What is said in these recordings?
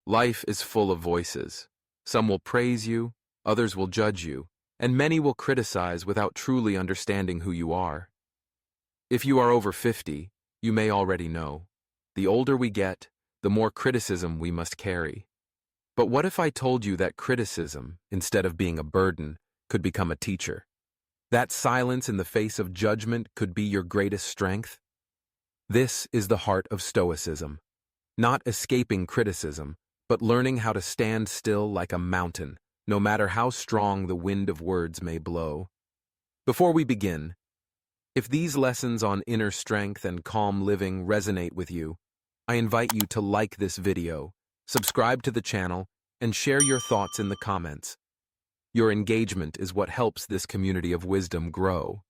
Life is full of voices. Some will praise you, others will judge you, and many will criticize without truly understanding who you are. If you are over 50, you may already know. The older we get, the more criticism we must carry. But what if I told you that criticism, instead of being a burden, could become a teacher? That silence in the face of judgment could be your greatest strength? This is the heart of Stoicism. Not escaping criticism, but learning how to stand still like a mountain, no matter how strong the wind of words may blow. Before we begin, if these lessons on inner strength and calm living resonate with you, I invite you to like this video, subscribe to the channel, and share your thoughts in the comments. Your engagement is what helps this community of wisdom grow.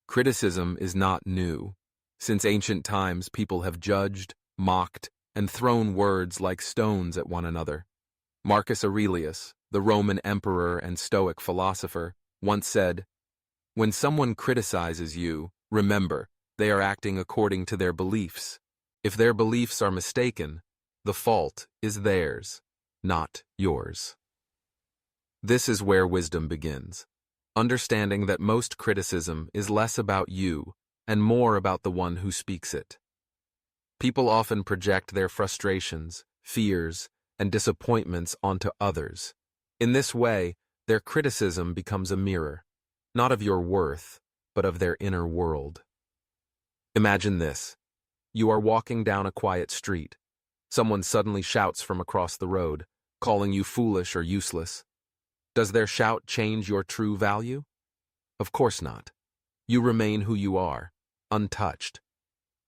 Criticism is not new. Since ancient times, people have judged, mocked, and thrown words like stones at one another. Marcus Aurelius, the Roman emperor and Stoic philosopher, once said, "When someone criticizes you, remember, they are acting according to their beliefs. If their beliefs are mistaken, the fault is theirs, not yours." This is where wisdom begins, understanding that most criticism is less about you and more about the one who speaks it. People often project their frustrations, fears, and disappointments onto others. In this way, their criticism becomes a mirror, not of your worth, but of their inner world. Imagine this. You are walking down a quiet street. Someone suddenly shouts from across the road, calling you foolish or useless. Does their shout change your true value? Of course not. You remain who you are, untouched.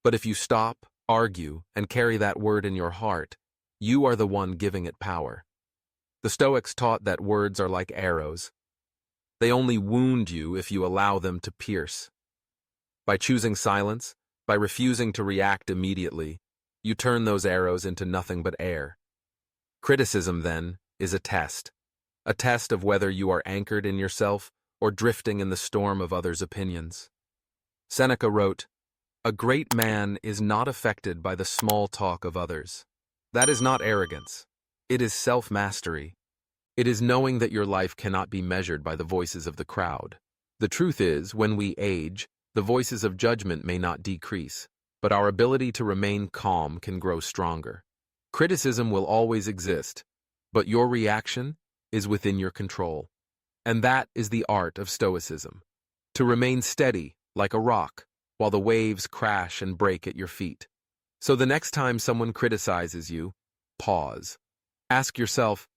But if you stop, argue, and carry that word in your heart, you are the one giving it power. The Stoics taught that words are like arrows. They only wound you if you allow them to pierce. By choosing silence, by refusing to react immediately, you turn those arrows into nothing but air. Criticism, then, is a test of whether you are anchored in yourself or drifting in the storm of others' opinions. Seneca wrote, "A great man is not affected by the small talk of others." That is not arrogance. It is self-mastery. It is knowing that your life cannot be measured by the voices of the crowd. The truth is, when we age, the voices of judgment may not decrease, but our ability to remain calm can grow stronger. Criticism will always exist, but your reaction is within your control. And that is the art of Stoicism. To remain steady, like a rock, while the waves crash and break at your feet. So the next time someone criticizes you, pause. Ask yourself,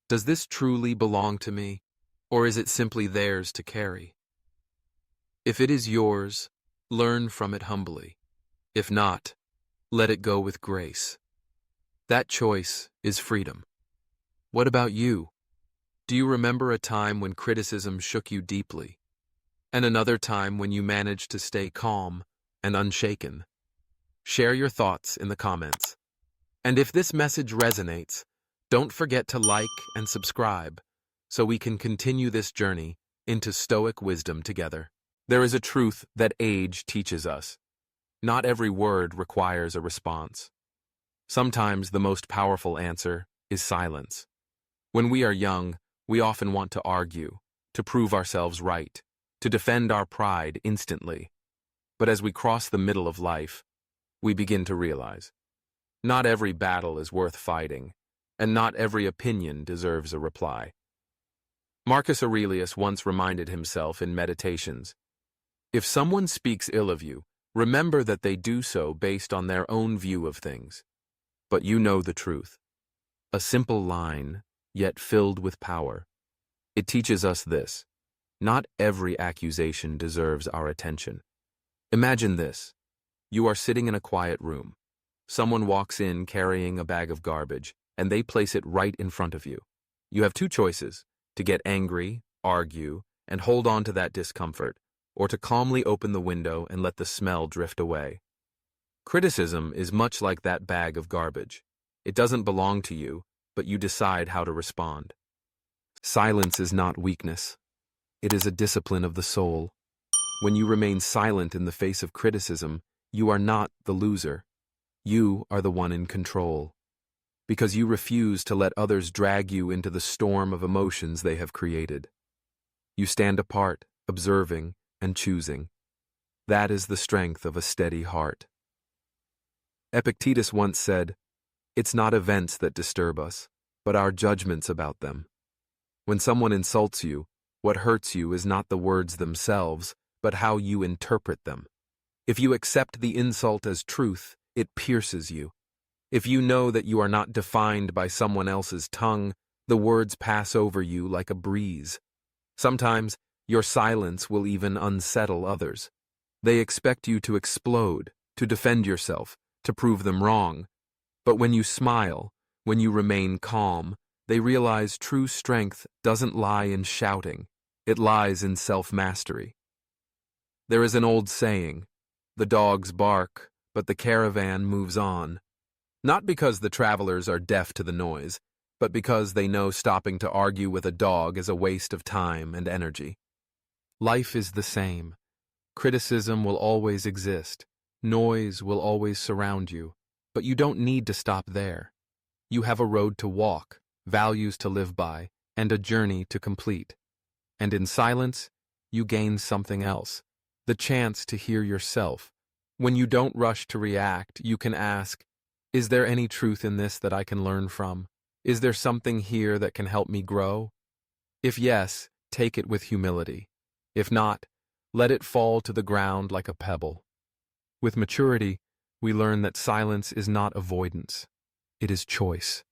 does this truly belong to me, or is it simply theirs to carry? If it is yours, learn from it humbly. If not, let it go with grace. That choice is freedom. What about you? Do you remember a time when criticism shook you deeply, and another time when you managed to stay calm and unshaken? Share your thoughts in the comments. And if this message resonates, don't forget to like and subscribe so we can continue this journey into Stoic wisdom together. There is a truth that age teaches us. Not every word requires a response. Sometimes the most powerful answer is silence. When we are young, we often want to argue, to prove ourselves right, to defend our pride instantly. But as we cross the middle of life, we begin to realize, not every battle is worth fighting, and not every opinion deserves a reply. Marcus Aurelius once reminded himself in Meditations, "If someone speaks ill of you, remember that they do so based on their own view of things. But you know the truth." A simple line, yet filled with power. It teaches us this: not every accusation deserves our attention. Imagine this. You are sitting in a quiet room. Someone walks in carrying a bag of garbage, and they place it right in front of you. You have two choices: to get angry, argue, and hold on to that discomfort, or to calmly open the window and let the smell drift away. Criticism is much like that bag of garbage. It doesn't belong to you, but you decide how to respond. Silence is not weakness. It is a discipline of the soul. When you remain silent in the face of criticism, you are not the loser. You are the one in control. because you refuse to let others drag you into the storm of emotions they have created. You stand apart, observing and choosing. That is the strength of a steady heart. Epictetus once said, "It's not events that disturb us, but our judgments about them." When someone insults you, what hurts you is not the words themselves, but how you interpret them. If you accept the insult as truth, it pierces you. If you know that you are not defined by someone else's tongue, the words pass over you like a breeze. Sometimes, your silence will even unsettle others. They expect you to explode, to defend yourself, to prove them wrong. But when you smile, when you remain calm, they realize true strength doesn't lie in shouting, it lies in self-mastery. There is an old saying, "The dogs bark, but the caravan moves on." Not because the travelers are deaf to the noise, but because they know stopping to argue with a dog is a waste of time and energy. Life is the same. Criticism will always exist. Noise will always surround you. But you don't need to stop there. You have a road to walk, values to live by, and a journey to complete. And in silence, you gain something else, the chance to hear yourself. When you don't rush to react, you can ask, is there any truth in this that I can learn from? Is there something here that can help me grow? If yes, take it with humility. If not, let it fall to the ground like a pebble. With maturity, we learn that silence is not avoidance. It is choice.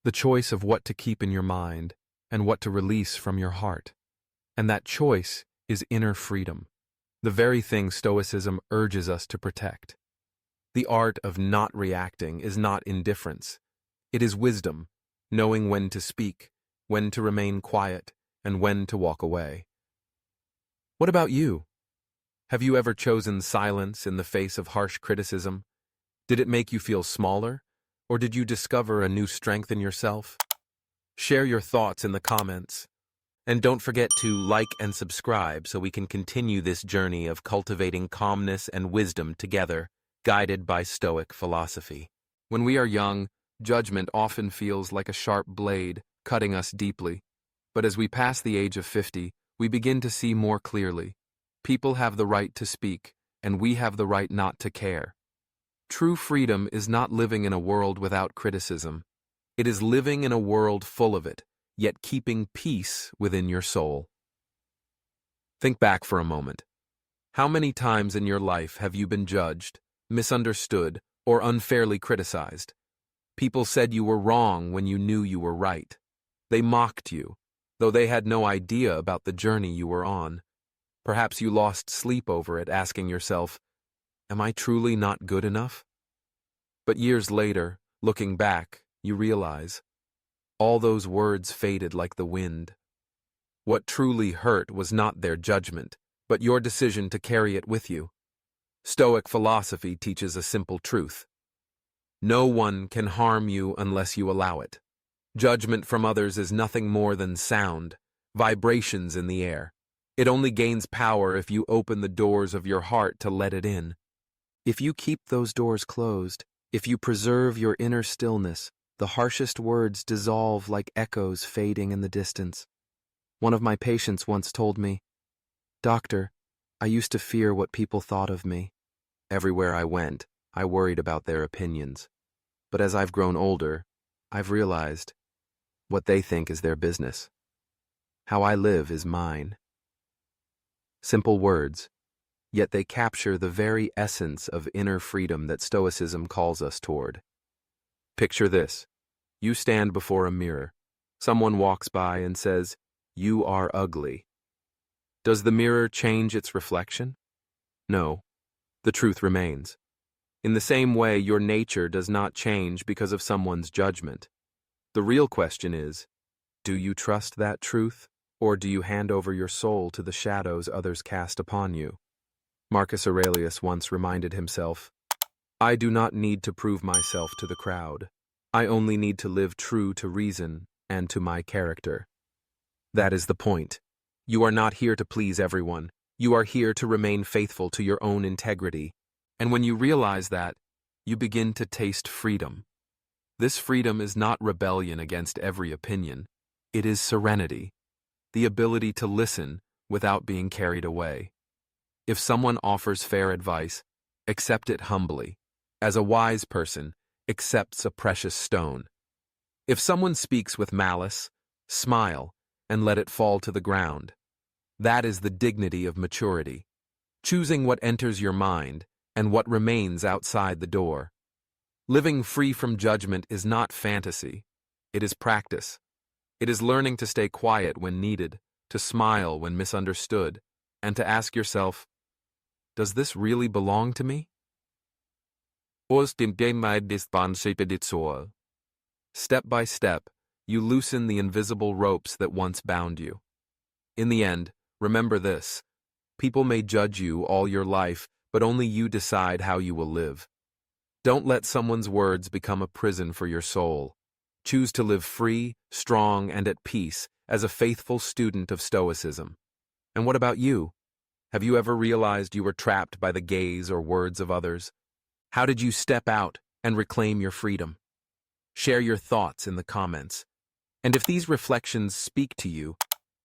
The choice of what to keep in your mind and what to release from your heart. And that choice is inner freedom, the very thing Stoicism urges us to protect. The art of not reacting is not indifference. It is wisdom, knowing when to speak, when to remain quiet, and when to walk away. What about you? Have you ever chosen silence in the face of harsh criticism? Did it make you feel smaller, or did you discover a new strength in yourself? Share your thoughts in the comments. And don't forget to like and subscribe so we can continue this journey of cultivating calmness and wisdom together, guided by Stoic philosophy. When we are young, judgment often feels like a sharp blade, cutting us deeply. But as we pass the age of 50, we begin to see more clearly. People have the right to speak, and we have the right not to care. True freedom is not living in a world without criticism. It is living in a world full of it, yet keeping peace within your soul. Think back for a moment. How many times in your life have you been judged, misunderstood, or unfairly criticized? People said you were wrong when you knew you were right. They mocked you, though they had no idea about the journey you were on. Perhaps you lost sleep over it, asking yourself, am I truly not good enough? But years later, looking back, you realize, all those words faded like the wind. What truly hurt was not their judgment, but your decision to carry it with you. Stoic philosophy teaches a simple truth. No one can harm you unless you allow it. Judgment from others is nothing more than sound, vibrations in the air. It only gains power if you open the doors of your heart to let it in. If you keep those doors closed, if you preserve your inner stillness, the harshest words dissolve like echoes fading in the distance. One of my patients once told me, "Doctor, I used to fear what people thought of me. Everywhere I went, I worried about their opinions. But as I've grown older, I've realized what they think is their business. How I live is mine." Simple words, yet they capture the very essence of inner freedom that Stoicism calls us toward. Picture this. You stand before a mirror. Someone walks by and says, "You are ugly." Does the mirror change its reflection? No. The truth remains. In the same way, your nature does not change because of someone's judgment. The real question is, do you trust that truth, or do you hand over your soul to the shadows others cast upon you? Marcus Aurelius once reminded himself, "I do not need to prove myself to the crowd. I only need to live true to reason and to my character." That is the point. You are not here to please everyone. You are here to remain faithful to your own integrity. And when you realize that, you begin to taste freedom. This freedom is not rebellion against every opinion. It is serenity, the ability to listen without being carried away. If someone offers fair advice, accept it humbly. As a wise person, accepts a precious stone. If someone speaks with malice, smile and let it fall to the ground. That is the dignity of maturity, choosing what enters your mind and what remains outside the door. Living free from judgment is not fantasy. It is practice. It is learning to stay quiet when needed, to smile when misunderstood, and to ask yourself, does this really belong to me? Step by step, you loosen the invisible ropes that once bound you. In the end, remember this: people may judge you all your life, but only you decide how you will live. Don't let someone's words become a prison for your soul. Choose to live free, strong, and at peace as a faithful student of Stoicism. And what about you? Have you ever realized you were trapped by the gaze or words of others? How did you step out and reclaim your freedom? Share your thoughts in the comments. And if these reflections speak to you,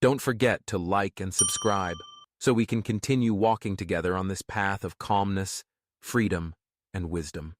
don't forget to like and subscribe so we can continue walking together on this path of calmness, freedom, and wisdom.